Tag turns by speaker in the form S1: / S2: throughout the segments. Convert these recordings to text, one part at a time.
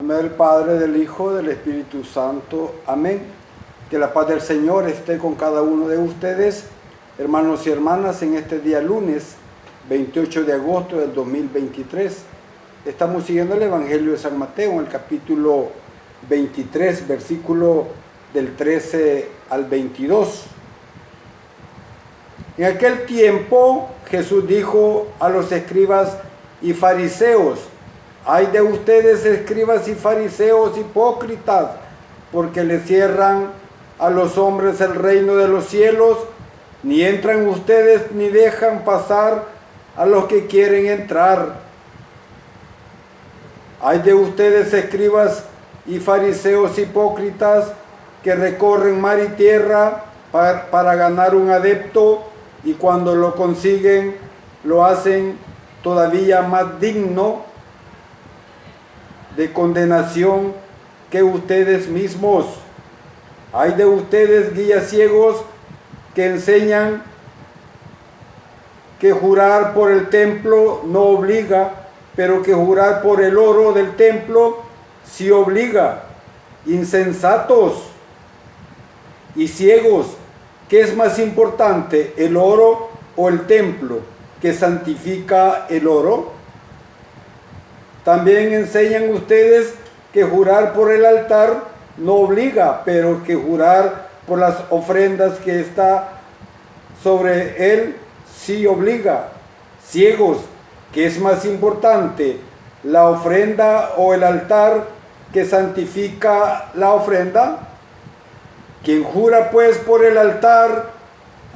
S1: En nombre del Padre, del Hijo, del Espíritu Santo. Amén. Que la paz del Señor esté con cada uno de ustedes, hermanos y hermanas, en este día lunes 28 de agosto del 2023. Estamos siguiendo el Evangelio de San Mateo en el capítulo 23, versículo del 13 al 22. En aquel tiempo Jesús dijo a los escribas y fariseos: ay de ustedes, escribas y fariseos hipócritas, porque le cierran a los hombres el reino de los cielos, ni entran ustedes ni dejan pasar a los que quieren entrar. Ay de ustedes, escribas y fariseos hipócritas, que recorren mar y tierra para ganar un adepto, y cuando lo consiguen lo hacen todavía más digno de condenación que ustedes mismos. Ay de ustedes, guías ciegos, que enseñan que jurar por el templo no obliga, pero que jurar por el oro del templo sí obliga. Insensatos y ciegos, ¿qué es más importante, el oro o el templo que santifica el oro? También enseñan ustedes que jurar por el altar no obliga, pero que jurar por las ofrendas que está sobre él sí obliga. Ciegos, ¿qué es más importante, la ofrenda o el altar que santifica la ofrenda? Quien jura pues por el altar,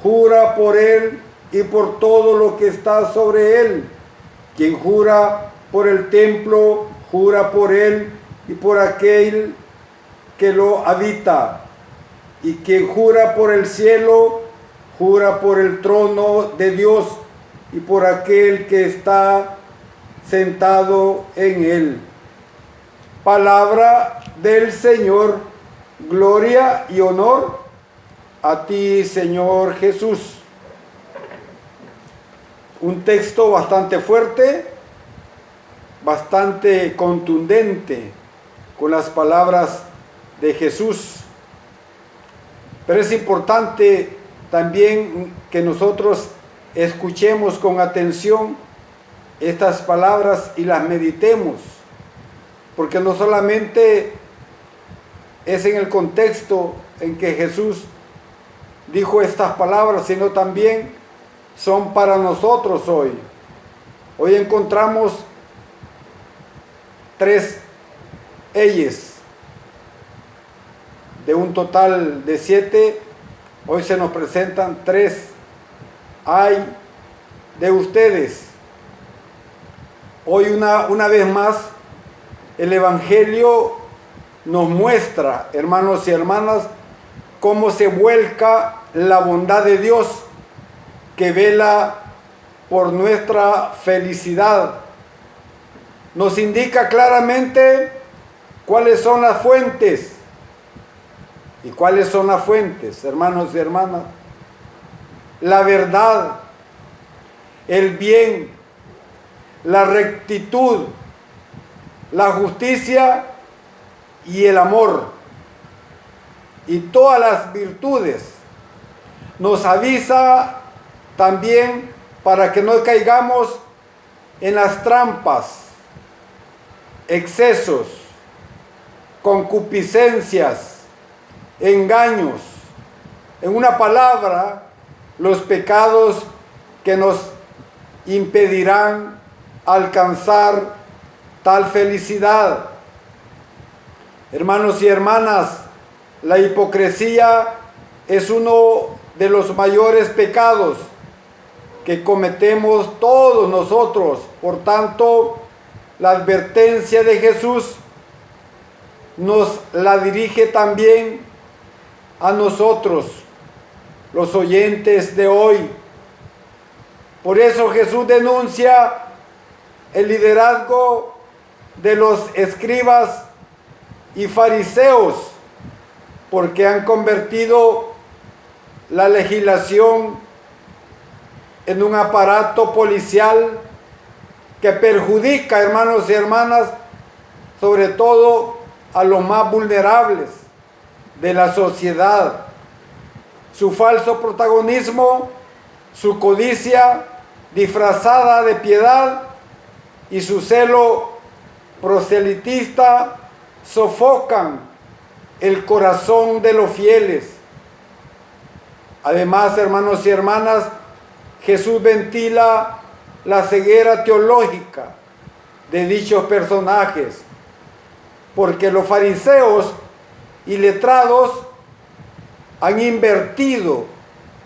S1: jura por él y por todo lo que está sobre él. Quien jura por el templo, jura por él y por aquel que lo habita. Y quien jura por el cielo, jura por el trono de Dios y por aquel que está sentado en él. Palabra del Señor. Gloria y honor a ti, Señor Jesús. Un texto bastante fuerte, bastante contundente con las palabras de Jesús. Pero es importante también que nosotros escuchemos con atención estas palabras y las meditemos, porque no solamente es en el contexto en que Jesús dijo estas palabras, sino también son para nosotros hoy. Hoy encontramos 3 eyes. De un total de 7, hoy se nos presentan 3. Ay de ustedes. Hoy una vez más el Evangelio nos muestra, hermanos y hermanas, cómo se vuelca la bondad de Dios que vela por nuestra felicidad. Nos indica claramente cuáles son las fuentes. ¿Y cuáles son las fuentes, hermanos y hermanas? La verdad, el bien, la rectitud, la justicia y el amor, y todas las virtudes. Nos avisa también para que no caigamos en las trampas, excesos, concupiscencias, engaños, en una palabra, los pecados que nos impedirán alcanzar tal felicidad. Hermanos y hermanas, la hipocresía es uno de los mayores pecados que cometemos todos nosotros. Por tanto, la advertencia de Jesús nos la dirige también a nosotros, los oyentes de hoy. Por eso Jesús denuncia el liderazgo de los escribas y fariseos, porque han convertido la legislación en un aparato policial que perjudica, hermanos y hermanas, sobre todo a los más vulnerables de la sociedad. Su falso protagonismo, su codicia disfrazada de piedad y su celo proselitista sofocan el corazón de los fieles. Además, hermanos y hermanas, Jesús ventila la ceguera teológica de dichos personajes, porque los fariseos y letrados han invertido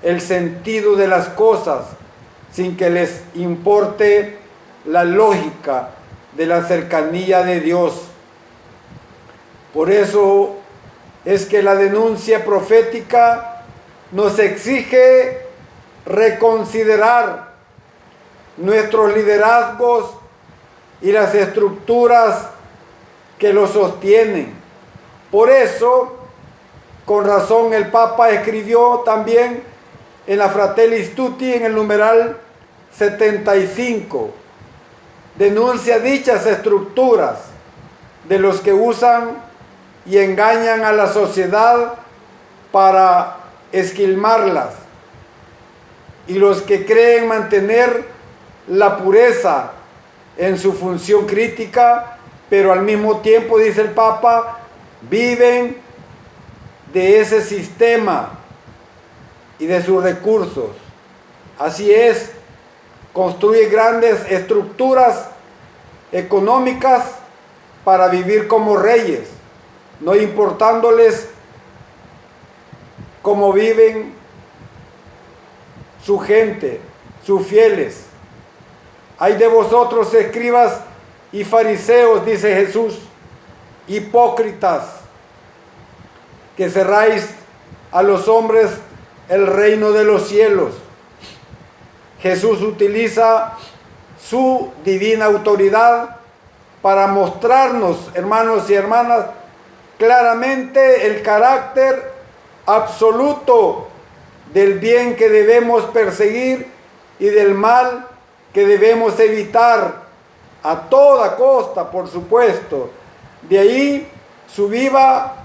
S1: el sentido de las cosas sin que les importe la lógica de la cercanía de Dios. Por eso es que la denuncia profética nos exige reconsiderar nuestros liderazgos y las estructuras que los sostienen. Por eso, con razón, el Papa escribió también en la Fratelli Tutti, en el numeral 75, denuncia dichas estructuras de los que usan y engañan a la sociedad para esquilmarlas, y los que creen mantener la pureza en su función crítica, pero al mismo tiempo, dice el Papa, viven de ese sistema y de sus recursos. Así es, construye grandes estructuras económicas para vivir como reyes, no importándoles cómo viven su gente, sus fieles. Hay de vosotros, escribas y fariseos, dice Jesús, hipócritas, que cerráis a los hombres el reino de los cielos. Jesús utiliza su divina autoridad para mostrarnos, hermanos y hermanas, claramente el carácter absoluto del bien que debemos perseguir y del mal que debemos evitar a toda costa, por supuesto. De ahí su viva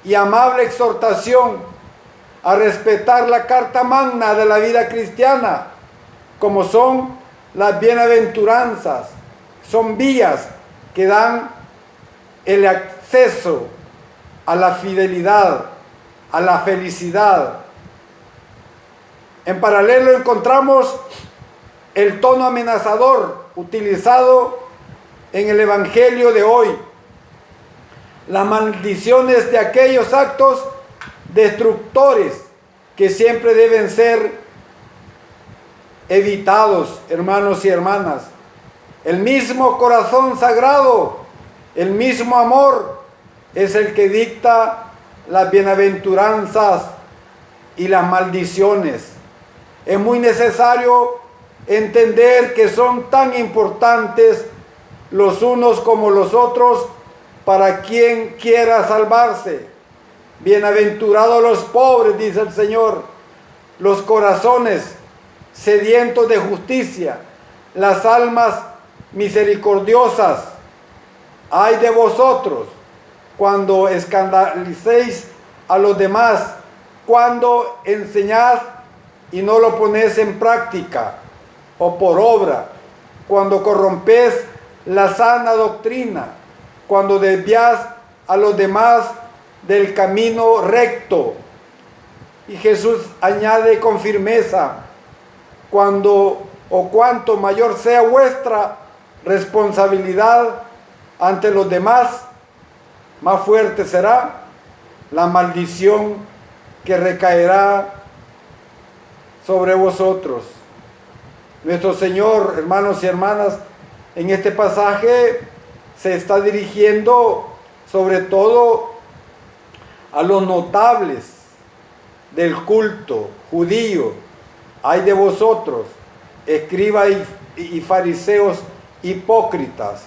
S1: y amable exhortación a respetar la carta magna de la vida cristiana, como son las bienaventuranzas. Son vías que dan el acceso a la fidelidad, a la felicidad. En paralelo encontramos el tono amenazador utilizado en el Evangelio de hoy. Las maldiciones de aquellos actos destructores que siempre deben ser evitados, hermanos y hermanas. El mismo corazón sagrado, el mismo amor es el que dicta las bienaventuranzas y las maldiciones. Es muy necesario entender que son tan importantes los unos como los otros para quien quiera salvarse. Bienaventurados los pobres, dice el Señor, los corazones sedientos de justicia, las almas misericordiosas. Ay de vosotros cuando escandalicéis a los demás, cuando enseñáis y no lo ponéis en práctica o por obra, cuando corrompéis la sana doctrina, cuando desvías a los demás del camino recto. Y Jesús añade con firmeza, cuando o cuanto mayor sea vuestra responsabilidad ante los demás, más fuerte será la maldición que recaerá sobre vosotros. Nuestro Señor, hermanos y hermanas, en este pasaje se está dirigiendo sobre todo a los notables del culto judío. Ay de vosotros, escribas y fariseos hipócritas.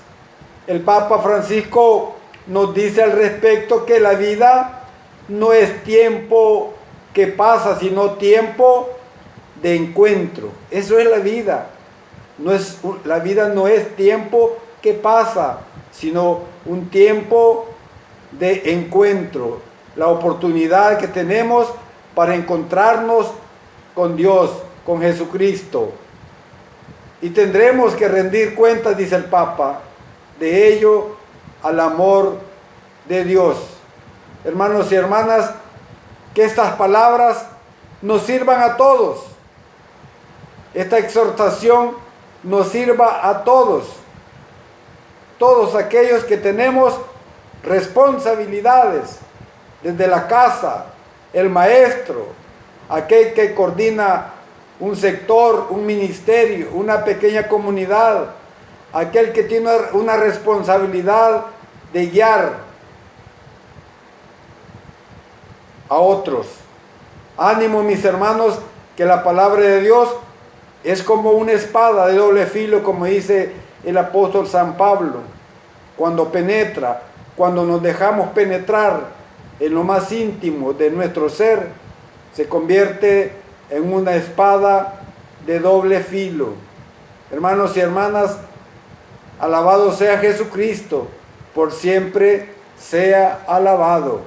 S1: El Papa Francisco nos dice al respecto que la vida no es tiempo que pasa, sino tiempo de encuentro. Eso es la vida. La vida no es tiempo que pasa, sino un tiempo de encuentro, la oportunidad que tenemos para encontrarnos con Dios, con Jesucristo. Y tendremos que rendir cuentas, dice el Papa, de ello al amor de Dios. Hermanos y hermanas, que estas palabras nos sirvan a todos. Esta exhortación nos sirva a todos. Todos aquellos que tenemos responsabilidades, desde la casa, el maestro, aquel que coordina un sector, un ministerio, una pequeña comunidad, aquel que tiene una responsabilidad de guiar a otros. Ánimo, mis hermanos, que la palabra de Dios es como una espada de doble filo, como dice el apóstol San Pablo. Cuando penetra, cuando nos dejamos penetrar en lo más íntimo de nuestro ser, se convierte en una espada de doble filo. Hermanos y hermanas, alabado sea Jesucristo, por siempre sea alabado.